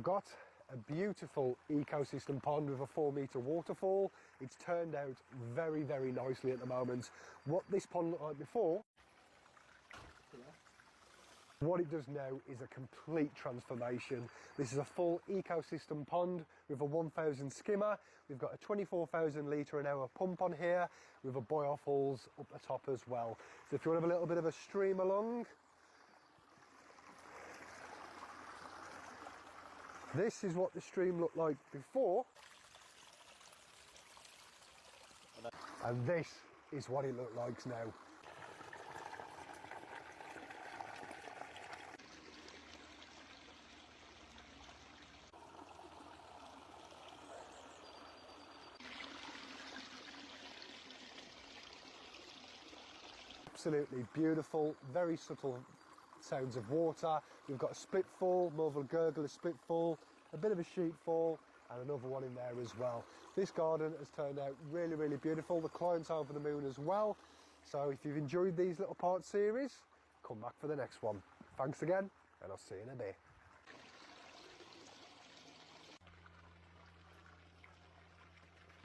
got a beautiful ecosystem pond with a 4-metre waterfall. It's turned out very, very nicely at the moment. What this pond looked like before, what it does now is a complete transformation. This is a full ecosystem pond with a 1000 skimmer. We've got a 24,000 litre an hour pump on here with a waterfalls up the top as well. So if you want to have a little bit of a stream along, this is what the stream looked like before, and this is what it looks like now. Absolutely beautiful, very subtle sounds of water. We've got a split fall, more of a gurgle, a split fall, a bit of a sheet fall, and another one in there as well. This garden has turned out really, really beautiful. The client's over the moon as well. So if you've enjoyed these little part series, come back for the next one. Thanks again, and I'll see you in a bit.